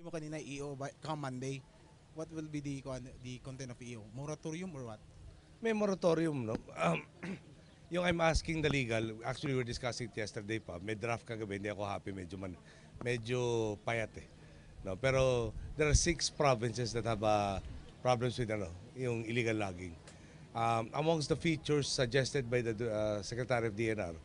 mo kanina EO by come Monday. What will be the content of EO? Moratorium or what? May moratorium, no? Yung I'm asking the legal, actually we were discussing it yesterday pa, may draft kagabi, hindi ako happy, medyo payat eh. No, pero there are 6 provinces that have problems with yung illegal logging. Amongst the features suggested by the Secretary of DNR,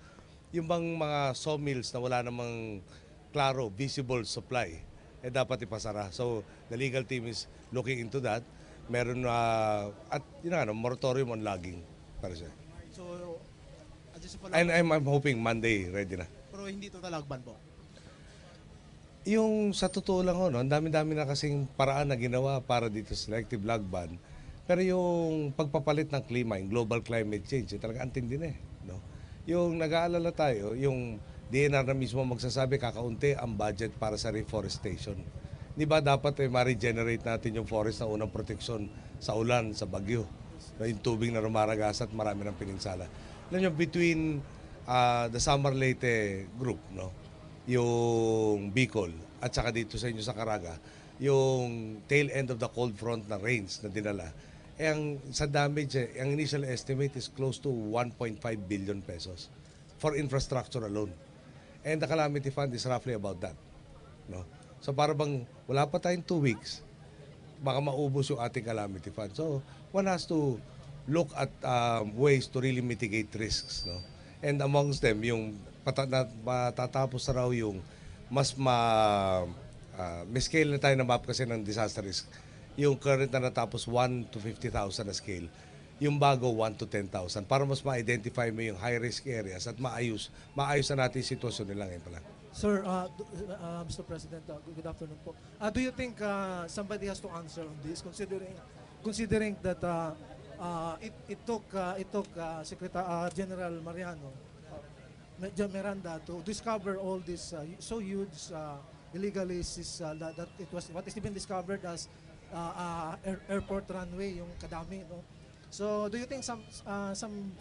yung bang mga sawmills na wala namang klaro, visible supply, dapat ipasara. So the legal team is looking into that. Meron at moratorium on logging para siya. So, adjust pa And lang. I'm hoping Monday ready na. Pero hindi total lagban po. Yung sa totoo lang no, ang dami-dami na kasing paraan na ginawa para dito sa selective log ban. Pero yung pagpapalit ng klima, yung global climate change, talaga antindi na eh. No? Yung nag-aalala tayo, yung DNR na mismo magsasabi kakaunti ang budget para sa reforestation. Di ba dapat ma-regenerate natin yung forest na unang proteksyon sa ulan, sa bagyo. Yung tubig na rumaragas at marami ng pininsala. Alam nyo, between the Summer Leyte group, no? Yung Bicol, at saka dito sa inyo sa Caraga, yung tail end of the cold front na rains na dinala, ang sa damage, ang initial estimate is close to 1.5 billion pesos for infrastructure alone. And the calamity fund is roughly about that. No? So para bang wala pa tayong 2 weeks, baka maubos yung ating calamity fund. So one has to look at ways to really mitigate risks. No? And amongst them, yung matatapos na raw yung may scale na tayo na map kasi ng disaster risk. Yung current na natapos 1 to 50,000 na scale. Yung bago 1 to 10,000 para mas ma-identify mo yung high risk areas at maayos na natin yung sitwasyon nila ngayon pala. Sir, Mr. President, good afternoon po. Do you think somebody has to answer on this, considering that it took General Mariano Miranda to discover all this so huge illegalities that it was what is even discovered as airport runway, yung kadami, no? So, do you think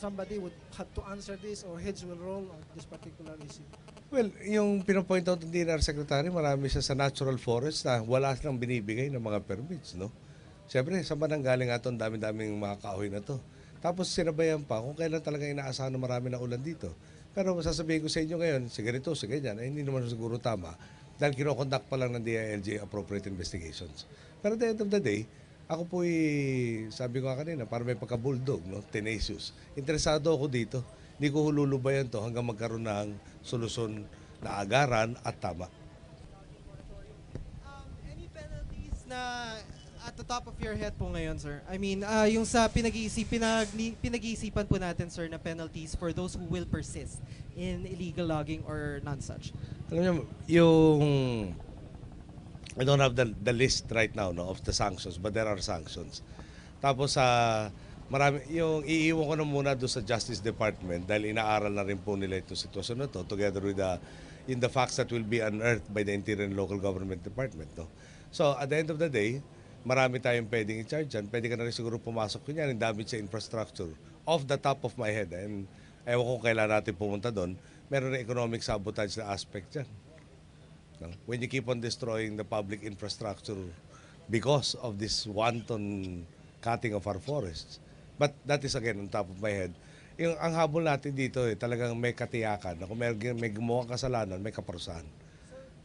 somebody would have to answer this or heads will roll on this particular issue? Well, yung pinapoint out ng DNR Secretary, marami siya sa natural forest na wala silang binibigay ng mga permits, no? Siyempre, saan ba nang galing nga ito? Ang dami-daming mga kahoy na to. Tapos sinabayan pa kung kailan talaga inaasahan na marami ng ulan dito. Pero sasabihin ko sa inyo ngayon, si ganito, si ganyan, hindi naman siguro tama dahil kinokonduct pa lang ng DILG appropriate investigations. Pero at the end of the day, ako po'y, sabi ko nga kanina, para may pagka-bulldog, no? Tenacious. Interesado ako dito. Hindi ko hululubayan to hanggang magkaroon ng solusyon na agaran at tama. Any penalties na at the top of your head po ngayon, sir? I mean, yung sa pinag-iisipan po natin, sir, na penalties for those who will persist in illegal logging or non-such. Alam niyo, yung I don't have the list right now, no, of the sanctions, but there are sanctions. Tapos marami yung iiwan ko na muna doon sa Justice Department dahil inaaral na rin po nila itong sitwasyon na to together with the facts that will be unearthed by the Interior and Local Government Department, no. So at the end of the day, marami tayong pwedeng i-charge dyan. Pwede ka na rin siguro pumasok kunyan yung damage sa infrastructure. Off the top of my head, and ewan ko kailan natin pumunta doon, meron na economic sabotage na aspect dyan. No? When you keep on destroying the public infrastructure because of this wanton cutting of our forests. But that is again on top of my head. Ang habol natin dito talagang may katiyakan na kung may gumawa kasalanan, may kaparusahan.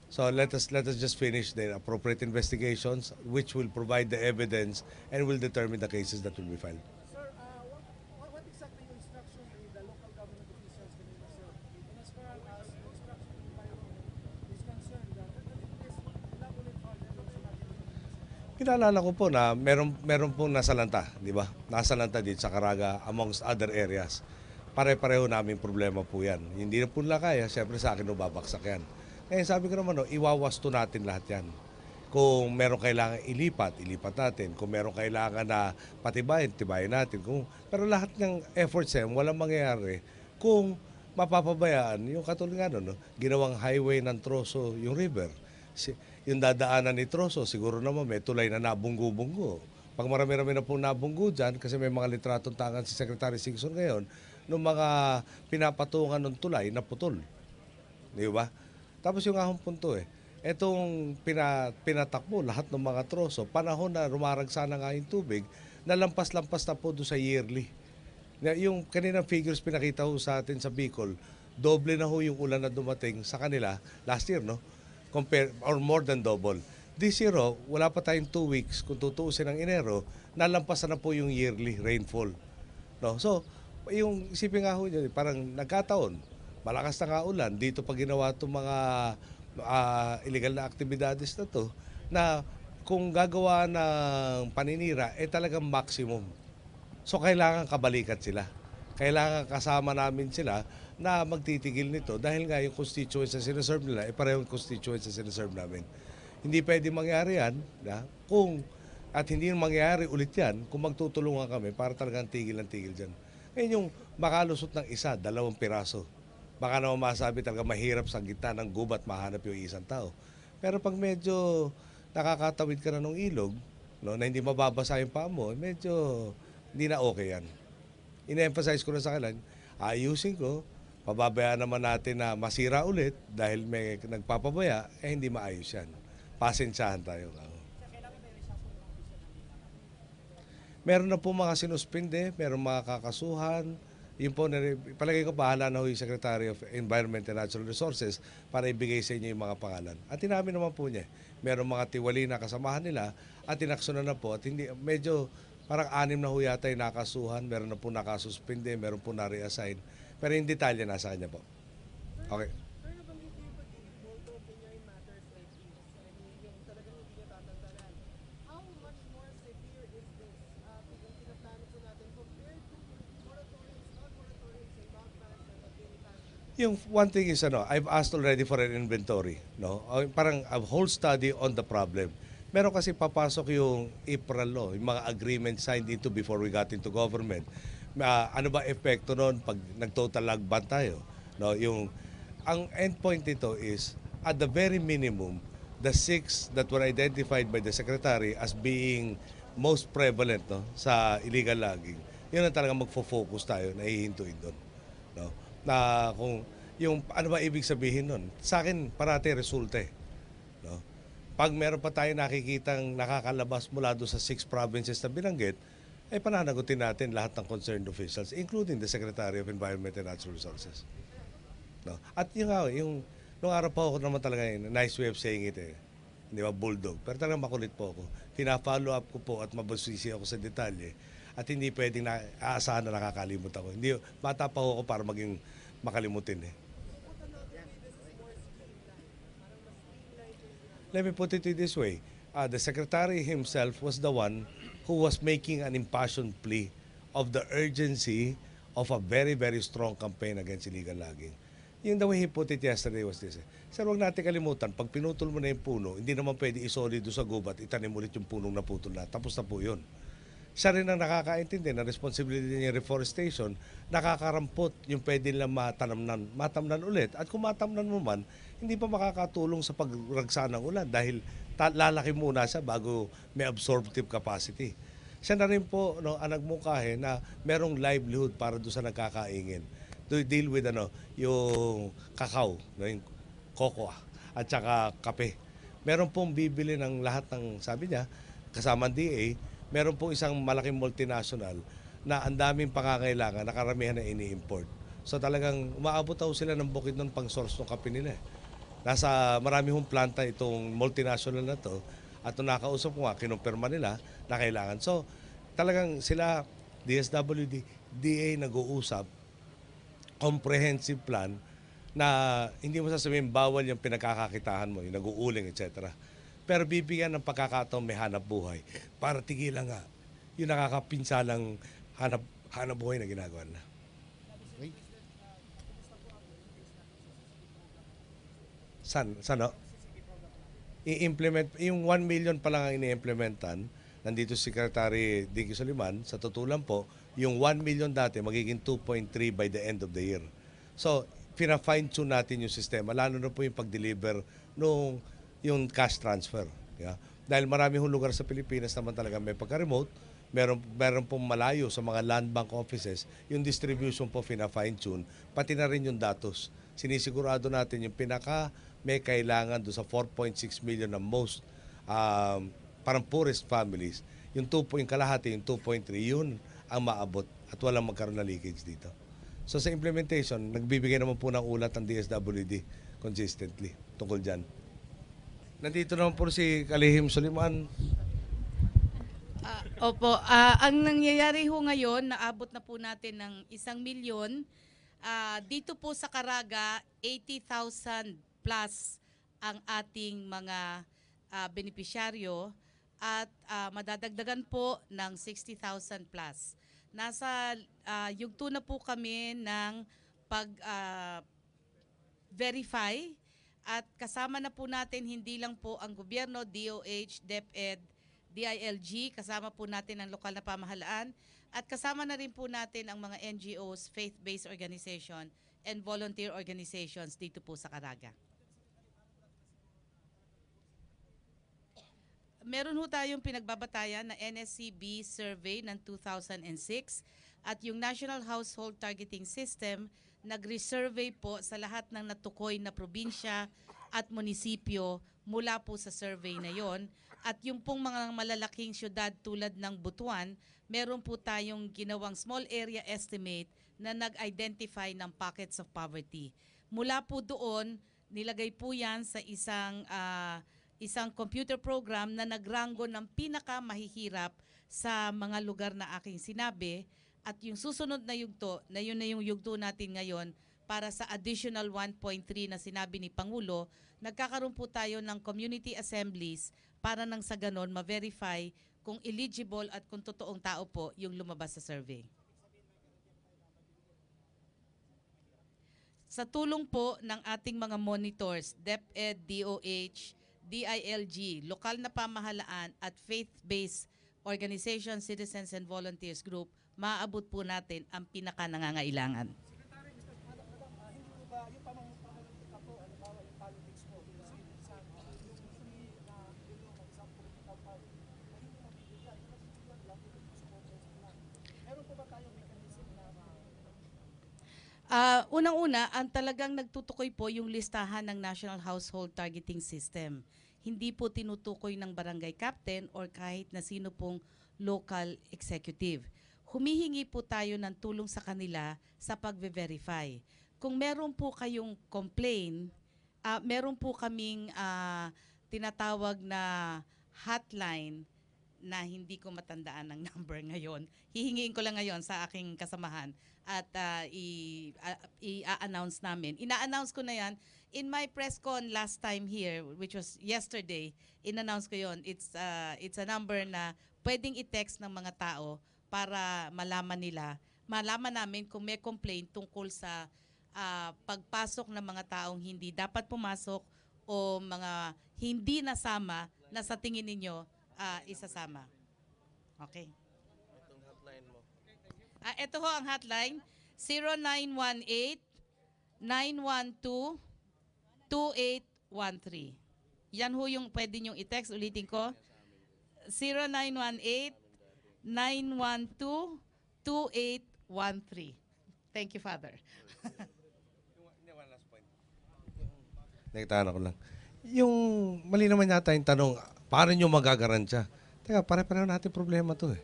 So let us just finish the appropriate investigations which will provide the evidence and will determine the cases that will be filed. Sir, what exactly yung instruction the local government officials kanina, sir? And as far as the instruction environment is concerned, please elaborate further yung sinabi niyo. Kinaalala ko po na meron pong nasalanta, di ba? Nasalanta dito sa Caraga amongst other areas. Pare-pareho namin problema po yan. Hindi na po nila kaya, siyempre sa akin babaksak yan. Kaya sabi ko naman, iwawasto natin lahat yan. Kung meron kailangan ilipat natin. Kung meron kailangan na patibayin, tibayin natin. Pero lahat ng efforts walang mangyayari kung mapapabayaan yung katulad nga no, ginawang highway ng Troso, yung river. Yung dadaanan ni Troso, siguro naman may tulay na nabunggo-bunggo. Pag marami-rami na pong nabunggo dyan, kasi may mga litratong tangan si Secretary Singson ngayon, nung mga pinapatungan ng tulay na putol. Di ba? Tapos yung ahong punto Etong pinatakbo lahat ng mga troso, panahon na rumaragsa na nga yung tubig, nalampas-lampas na po doon sa yearly. Yung kaninang figures pinakita ho sa atin sa Bicol, doble na ho yung ulan na dumating sa kanila last year, no? Compare, or more than double. This year, wala pa tayong 2 weeks, kung tutuusin ng Enero, nalampasan na po yung yearly rainfall. No? So, yung isipin nga ho nyo, parang nagkataon, malakas na nga ulan, dito pa ginawa itong mga illegal na aktibidades na to, na kung gagawa ng paninira, talagang maximum. So, kailangan kabalikat sila. Kailangan kasama namin sila na magtitigil nito dahil nga yung constituents na sinaserve nila, parehong constituents na sinaserve namin. Hindi pwede mangyari yan, at hindi mangyari ulit yan kung magtutulungan kami para talagang tigil ng tigil dyan. Ngayon yung makalusot ng isa, 2 piraso. Baka naman masabi talaga mahirap sa gitna ng gubat mahanap yung isang tao. Pero pag medyo nakakatawid ka na ng ilog, no, na hindi mababasa yung paa mo, medyo hindi na okay yan. Ine-emphasize ko na sa kanila, ayusin ko, pababayaan naman natin na masira ulit dahil may nagpapabaya, hindi maayos yan. Pasensyahan tayo. Meron na po mga sinuspinde, meron mga kakasuhan. Yun po, palagay ko bahala na ho yung Secretary of Environment and Natural Resources para ibigay sa inyo yung mga pangalan. At inamin naman po niya, meron mga tiwali na kasamahan nila at inaksyonan na po at hindi, medyo parang 6 na ho yata yung nakasuhan, meron na po nakasuspinde, meron po na-reassign. Pero yung detalye nasa kanya po. Okay. Yung one thing is, I've asked already for an inventory, no? Parang a whole study on the problem. Meron kasi papasok yung April law, yung mga agreement signed into before we got into government. Ano ba epekto noon pag nag-total lag ban tayo? No, ang endpoint nito is at the very minimum the 6 that were identified by the secretary as being most prevalent, no, sa illegal logging. Yun ang talagang magfo-focus tayo na hihintuin doon, no? Na kung yung ano ba ibig sabihin nun, sa akin parati resulta no? Pag meron pa tayo nakikitang nakakalabas mula doon sa 6 provinces na binanggit, pananagutin natin lahat ng concerned officials, including the Secretary of Environment and Natural Resources. No? At yung nung araw pa ako naman talaga nice way of saying it hindi ba, bulldog. Pero talagang makulit po ako. Pina-follow up ko po at mabusisi ako sa detalye. At hindi pwedeng aasahan na nakakalimut ako. Hindi, bata pa ako para maging makalimutin Let me put it this way. The Secretary himself was the one who was making an impassioned plea of the urgency of a very, very strong campaign against illegal logging. Yung the way he put it yesterday was this. Sir, huwag natin kalimutan, pag pinutol mo na yung puno, hindi naman pwede isoli doon sa gubat, itanim ulit yung punong naputol na. Tapos na po yun. Siya rin ang nakakaintindi na responsibility niya reforestation, nakakarampot yung pwede nilang matamnan ulit. At kung matamnan mo man, hindi pa makakatulong sa pagragsa ng ulan dahil lalaki muna siya bago may absorptive capacity. Siya na rin po ang nagmungkahi na merong livelihood para doon sa nagkakaingin. To deal with yung kakao, yung cocoa at saka kape. Meron pong bibili ng lahat ng, sabi niya, kasama ng DA, meron pong isang malaking multinational na ang daming pangangailangan na karamihan na ini-import. So talagang umaabot daw sila ng bukid ng pang-source ng kape nila. Nasa marami hong planta itong multinational na to at nung nakausap ko nga, kinumpirma nila na kailangan. So talagang sila, DSWD, DA nag-uusap, comprehensive plan na hindi mo sasabihin bawal yung pinagkakakitahan mo, yung nag-uuling, etc. Pero bibigyan ng pagkakataon may hanap buhay para tigilan nga yung nakakapinsalang hanap buhay na ginagawa na. Okay. Saan I-implement, yung 1 million pa lang ang ini-implementan, nandito si Secretary Dinky Soliman, sa tutulan po, yung 1 million dati magiging 2.3 by the end of the year. So, fine-tune natin yung sistema, lalo na po yung pag-deliver yung cash transfer. Yeah? Dahil marami hong lugar sa Pilipinas naman talaga may pagka-remote, meron pong malayo sa mga land bank offices, yung distribution po fine-tune, pati na rin yung datos sinisigurado natin yung pinaka may kailangan doon sa 4.6 million na most parang poorest families, yung kalahati, yung 2.3, yun ang maabot at walang magkaroon na leakage dito. So sa implementation, nagbibigay naman po ng ulat ang DSWD consistently tungkol dyan. Nandito naman po si Kalihim Suliman. Opo, ang nangyayari ho ngayon, naabot na po natin ng 1 milyon. Dito po sa Caraga, 80,000 plus ang ating mga benepisyaryo at madadagdagan po ng 60,000 plus. Nasa yugto na po kami ng pag-verify at kasama na po natin hindi lang po ang gobyerno, DOH, DepEd, DILG, kasama po natin ang lokal na pamahalaan at kasama na rin po natin ang mga NGOs, faith-based organization and volunteer organizations dito po sa Caraga. Meron ho tayong pinagbabatayan na NSCB survey ng 2006 at yung National Household Targeting System nag-resurvey po sa lahat ng natukoy na probinsya at munisipyo mula po sa survey na yon. At yung pong mga malalaking syudad tulad ng Butuan, meron po tayong ginawang small area estimate na nag-identify ng pockets of poverty. Mula po doon, nilagay po yan sa isang computer program na nagranggo ng pinakamahihirap sa mga lugar na aking sinabi at yung susunod na yugto, na yun na yung yugto natin ngayon para sa additional 1.3 na sinabi ni Pangulo, nagkakaroon po tayo ng community assemblies para nang sa ganon ma-verify kung eligible at kung totoong tao po yung lumabas sa survey. Sa tulong po ng ating mga monitors, DepEd, DOH, DILG, lokal na pamahalaan at faith-based organization, citizens and volunteers group, maaabot po natin ang pinaka-nangangailangan. Unang-una, ang talagang nagtutukoy po yung listahan ng National Household Targeting System. Hindi po tinutukoy ng barangay captain or kahit na sino pong local executive. Humihingi po tayo ng tulong sa kanila sa pag-verify. Kung meron po kayong complaint, meron po kaming tinatawag na hotline na hindi ko matandaan ng number ngayon. Hihingiin ko lang ngayon sa aking kasamahan at i-announce namin. Ina-announce ko na yan. In my press con last time here, which was yesterday, in-announce ko yon. It's a number na pwedeng i-text ng mga tao para malaman namin kung may complaint tungkol sa pagpasok ng mga taong hindi dapat pumasok o mga hindi nasama na sa tingin ninyo isasama. Okay. Itong hotline mo. Ito ho ang hotline, 0918-912-2813. Yan ho yung pwede nyong i-text. Ulitin ko. 0918-912-2813. Thank you, Father. Nakitaan ako lang. Yung mali naman yata yung tanong, paano nyo magagarantiya? Teka, pare-pareho natin problema to eh.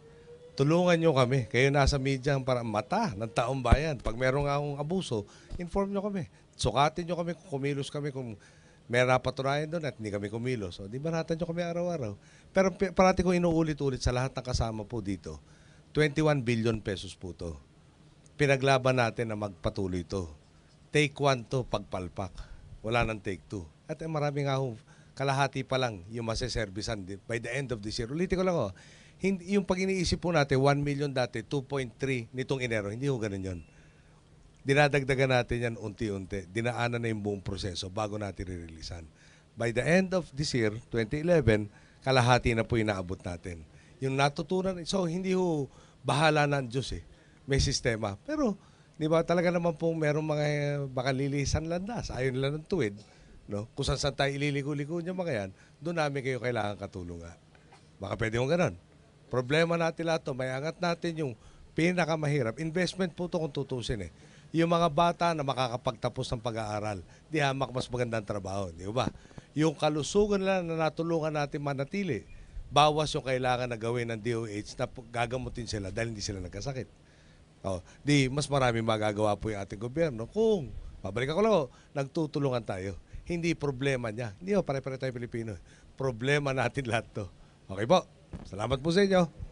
Tulungan nyo kami. Kayo nasa media para mata ng taong bayan. Pag meron nga akong abuso, inform nyo kami. Sukatin nyo kami kung kumilos kami, kung may napatunayan doon at hindi kami kumilos. So, di ba natin nyo kami araw-araw? Pero parati ko inuulit-ulit sa lahat ng kasama po dito, 21 billion pesos po to. Pinaglaban natin na magpatuloy to. Take 1 to, pagpalpak. Wala nang take 2. At marami nga ho, kalahati pa lang yung maseservisan by the end of this year. Ulitin ko lang ho, yung pag iniisip po natin, 1 million dati, 2.3 nitong Enero, hindi ho ganun yun. Dinadagdagan natin yan unti-unti. Dinaanan na yung buong proseso bago natin rireleasean. By the end of this year, 2011, kalahati na po yung naabot natin. Yung natutunan, so hindi ho bahala na ang Diyos eh. May sistema. Pero, di ba talaga naman po merong mga baka lilisan landas. Ayaw nila ng tuwid. No? Kung saan tayo ililiko-liko niya mga yan, doon namin kayo kailangan katulungan. Baka pwede kong ganun. Problema natin lahat to, may angat natin yung pinakamahirap. Investment po to kung tutusin eh. Yung mga bata na makakapagtapos ng pag-aaral, di hamak mas magandang trabaho, di ba? Yung kalusugan nila na natulungan natin manatili, bawas yung kailangan na gawin ng DOH na gagamutin sila dahil hindi sila nagkasakit. Di mas marami magagawa po yung ating gobyerno kung, pabalik ako lang, nagtutulungan tayo. Hindi problema niya. Hindi pare-pare tayo Pilipino. Problema natin lahat to. Okay po. Salamat po sa inyo.